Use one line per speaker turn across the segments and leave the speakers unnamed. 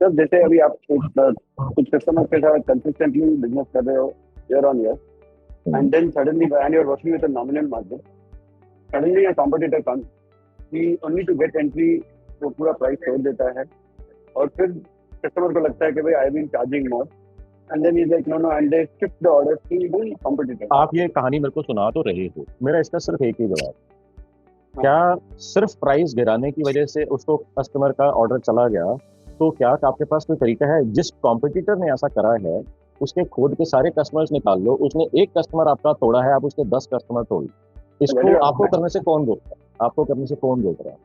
Sir जैसे अभी आप कुछ कस्टमर के साथ कंसिस्टेंटली बिजनेस कर रहे हो year on year and then suddenly when you are working with a nominal margin suddenly a competitor comes he only to get entry वो पूरा प्राइस छोड़ देता है और फिर कस्टमर को लगता है कि भाई I been charging more and then is like no no and they shift the order to the competitor.
आप ये कहानी मेरे को सुना तो रहे हो, मेरा इसका सिर्फ एक ही जवाब, क्या सिर्फ प्राइस गिराने की वजह से उसको कस्टमर का ऑर्डर चला गया? तो क्या आपके पास कोई तरीका है? जिस कॉम्पिटिटर ने ऐसा करा है उसके खुद के सारे कस्टमर्स निकाल लो, उसने एक कस्टमर आपका तोड़ा है, आप उसके 10 कस्टमर तोड़, इसको आपको करने से कौन रोक रहा है? आपको करने से कौन रोक रहा है?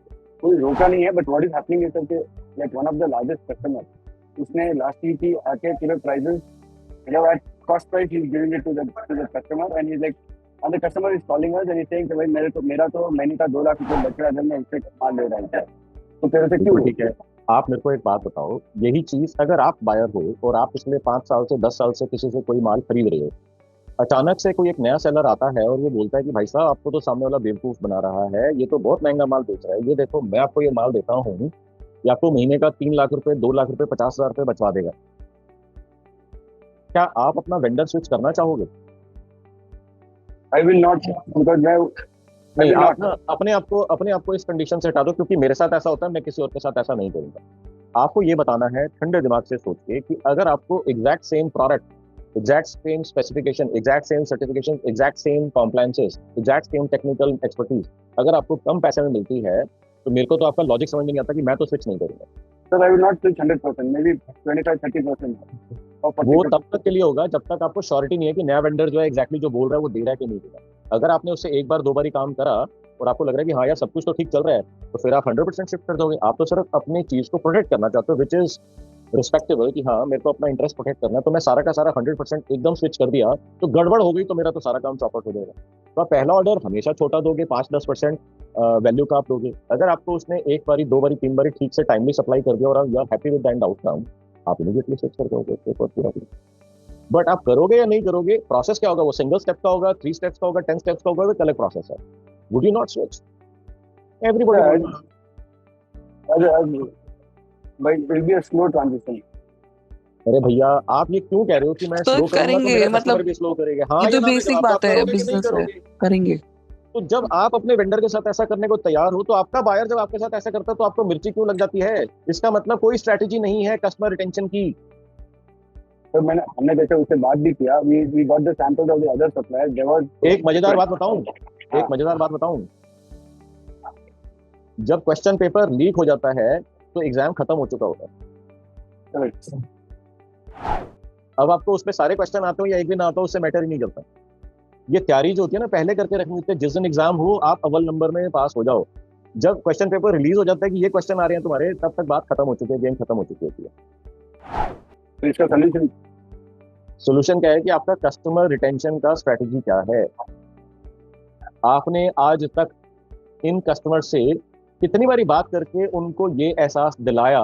कोई रोका नहीं है, but what is happening is that like one of the largest customer उसने लास्ट वीक ही आके पूरे prices at cost price he is giving it to the customer and he is like and the customer is calling us and he's saying कि भाई मेरा तो महीने का 2 लाख रुपए बच रहा है जब मैं उससे माल ले रहा हूँ, तो तेरे से क्यों?
ठीक है, आप मेरे को एक बात बताओ, यही चीज अगर आप बायर हो और आप पिछले 5 साल से 10 साल से किसी से कोई माल खरीद रहे हो, अचानक से कोई एक नया सेलर आता है और वो बोलता है कि भाई साहब आपको तो सामने वाला बेवकूफ बना रहा है, ये तो बहुत महंगा माल बेच रहा है, ये देखो मैं आपको ये माल देता हूँ, ये आपको महीने का 3 लाख रुपए 2 लाख रुपए 50,000 रुपए बचवा देगा, क्या आप अपना वेंडर स्विच करना चाहोगे?
I will not because
नहीं, आप ना अपने आप को इस कंडीशन से हटा दो, क्योंकि मेरे साथ ऐसा होता है, मैं किसी और के साथ ऐसा नहीं करूंगा। आपको ये बताना है ठंडे दिमाग से सोच के कि अगर आपको exact same product, exact same specification, exact same certification, exact same compliances, exact same technical expertise अगर आपको कम पैसे में मिलती है, तो मेरे को तो आपका लॉजिक समझ नहीं आता कि मैं तो स्विच नहीं करूंगा।
Sir I will not switch 100%, may be 25-30%।
वो तब तक के लिए होगा जब तक आपको श्योरिटी नहीं है कि नया वेंडर जो है एग्जैक्टली जो बोल रहा है वो दे रहा है कि नहीं दे रहा। अगर आपने उससे एक बार 2 बार ही काम करा और आपको लग रहा है कि हाँ यार सब कुछ तो ठीक चल रहा है, तो फिर आप 100% शिफ्ट कर दोगे। आप तो सिर्फ अपनी चीज को प्रोटेक्ट करना चाहते हो, विच इज रिस्पेक्टेबल कि हाँ मेरे को अपना इंटरेस्ट प्रोटेक्ट करना है, तो मैं सारा का सारा 100% एकदम स्विच कर दिया तो गड़बड़ हो गई, तो मेरा तो सारा काम चौपट हो जाएगा। तो आप पहला ऑर्डर हमेशा छोटा दोगे, 5-10% वैल्यू का आप दोगे। अगर आपको उसने एक बारी 2 बारी 3 बारी ठीक से टाइमली सप्लाई कर दिया और you are happy with the end outcome, आप इमीडिएटली स्विच कर दोगे एक और पूरा। बट आप करोगे या नहीं करोगे, प्रोसेस क्या होगा? वो सिंगल स्टेप का होगा, 3 स्टेप्स का होगा, 10 स्टेप्स का होगा, वो अलग प्रोसेस है। Would you not switch? Everybody
भाई will be a slow transition.
अरे भैया आप ये क्यों कह रहे हो कि मैं स्लो करेंगे, तो मतलब भी स्लो करेंगे? हाँ
ये तो बेसिक बात है, बिजनेस है, करेंगे।
तो जब आप अपने वेंडर के साथ ऐसा करने को तैयार हो, तो आपका बायर जब आपके साथ ऐसा करता है तो आपको मिर्ची क्यों लग जाती है? इसका मतलब कोई स्ट्रेटेजी नहीं है कस्टमर रिटेंशन की।
तो हमने जैसे उससे बात भी किया, we got the samples of the other suppliers, there was
एक मजेदार बात बताऊं, जब क्वेश्चन पेपर लीक हो जाता है तो एग्जाम खत्म हो चुका होता है। अब आपको उसमें सारे क्वेश्चन आते हो या एक भी ना आता हो, उससे मैटर ही नहीं करता। ये तैयारी जो होती है ना पहले करके रखनी होती है, जिस दिन एग्जाम हो आप अव्वल नंबर में पास हो जाओ। जब क्वेश्चन पेपर रिलीज हो जाता है कि ये क्वेश्चन आ रहे हैं तुम्हारे, तब तक बात खत्म हो चुकी है, गेम खत्म हो चुकी होती है।
तो इसका
सोल्यूशन क्या है कि आपका कस्टमर रिटेंशन का स्ट्रेटेजी क्या है? आपने आज तक इन कस्टमर से कितनी बारी बात करके उनको ये एहसास दिलाया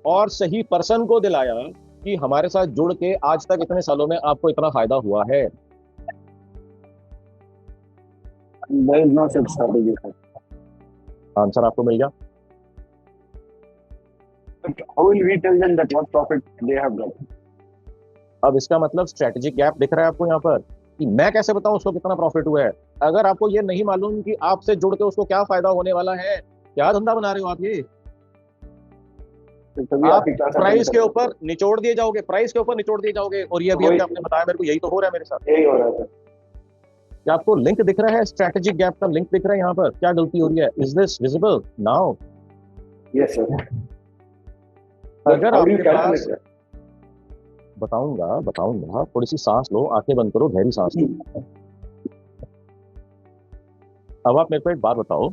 और सही पर्सन को दिलाया कि हमारे साथ जुड़ के आज तक इतने सालों में आपको इतना फायदा हुआ है?
there is no such strategy, sir.
Answer आपको मिल गया।
But how will we tell them that what profit they have got?
अब इसका मतलब स्ट्रेटेजिक गैप दिख रहा है आपको यहाँ पर कि मैं कैसे बताऊं उसको कितना प्रॉफिट हुआ है। अगर आपको ये नहीं मालूम कि आपसे जुड़ के उसको क्या फायदा होने वाला है, क्या धंधा बना रहे हो आप? ये आप प्राइस के ऊपर निचोड़ दिए जाओगे, और ये अभी आपने बताया मेरे को, यही तो हो रहा है मेरे साथ।
यही हो रहा है।
क्या आपको लिंक दिख रहा है? स्ट्रेटेजिक गैप का लिंक दिख रहा है यहाँ पर? क्या गलती हो रही है? Is this visible now?
Yes sir.
अगर आपके पास बताऊंगा, थोड़ी सी सांस लो, आंखें बंद करो, गहरी सांस लो। अब आप मेरे को एक बात बताओ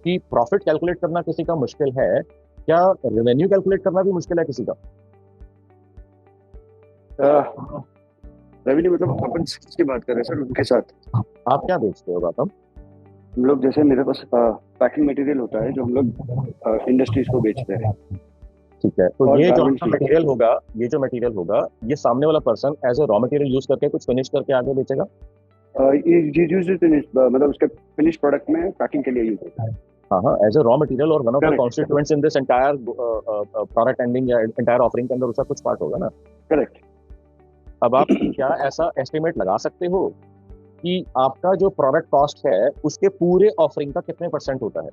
कि प्रॉफिट कैलकुलेट करना किसी का मुश्किल है, क्या रेवेन्यू कैलकुलेट करना भी मुश्किल है किसी का?
रेवेन्यू मतलब अपन की बात कर रहे हैं सर, उनके साथ
आप क्या बेचते हो गौतम?
हम लोग जैसे मेरे पास पैकिंग मटेरियल होता है जो हम लोग इंडस्ट्रीज को बेचते हैं।
ठीक है, तो ये जो मटेरियल होगा ये सामने वाला person as a raw material use करके कुछ फिनिश करके आगे बेचेगा?
मतलब उसके फिनिश प्रोडक्ट में पैकिंग के लिए यूज होता है।
हाँ हाँ, एज ए रॉ मटेरियल और one of the
Correct.
Constituents in this entire product ending या एंटायर ऑफरिंग के अंदर उसका कुछ पार्ट होगा ना।
करेक्ट।
अब आप क्या ऐसा एस्टिमेट लगा सकते हो कि आपका जो प्रोडक्ट कॉस्ट है उसके पूरे ऑफरिंग का कितने परसेंट होता है?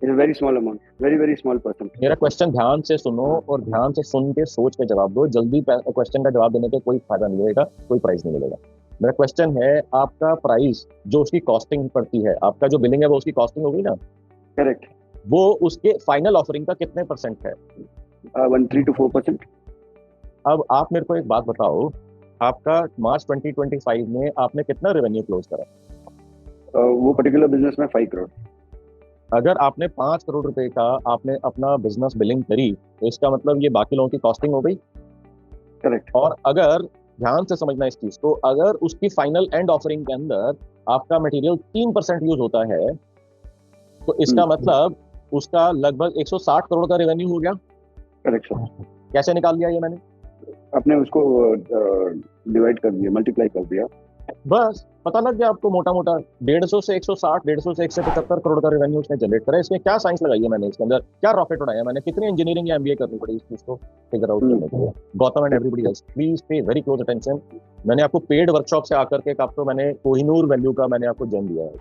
It's very small amount, very very small percent.
मेरा क्वेश्चन ध्यान से सुनो और ध्यान से सुन के सोच के जवाब दो। जल्दी क्वेश्चन का जवाब देने के कोई फायदा नहीं मिलेगा, कोई प्राइस नहीं मिलेगा। मेरा क्वेश्चन है, आपका प्राइस जो उसकी कॉस्टिंग पड़ती है, आपका जो बिलिंग है वो उसकी कॉस्टिंग हो गई ना,
करेक्ट।
वो उसके फाइनल ऑफरिंग का कितने परसेंट है?
3 to 4%।
अब आप मेरे को एक बात बताओ, आपका मार्च 2025 में आपने कितना रेवेन्यू क्लोज करा?
वो पर्टिकुलर बिजनेस में 5 करोड़।
अगर आपने 5 करोड़ रुपए का आपने अपना बिजनेस बिलिंग करी तो इसका मतलब ये बाकी लोगों की कॉस्टिंग हो गई।
करेक्ट।
और अगर ध्यान से समझना इस चीज को, अगर उसकी फाइनल एंड ऑफरिंग के अंदर आपका मटेरियल 3% यूज होता है तो इसका मतलब उसका लगभग 160 करोड़ का रेवेन्यू हो गया।
Correct sir.
कैसे निकाल लिया ये मैंने?
आपने उसको डिवाइड कर दिया, मल्टीप्लाई कर दिया,
बस पता लग गया आपको मोटा मोटा 150 से 160, 150 से 175 करोड़ का रेवेन्यू उसने जनरेट करा। इसमें क्या साइंस लगाई है मैंने, इसके अंदर क्या प्रॉफिट उठाया मैंने, कितनी इंजीनियरिंग या एमबीए करनी पड़ी इस चीज को फिगर आउट करने के लिए। Gautam and everybody else, please pay very close attention. मैंने आपको पेड वर्कशॉप से आकर के आपको मैंने कोहिनूर वैल्यू का मैंने आपको जम दिया है।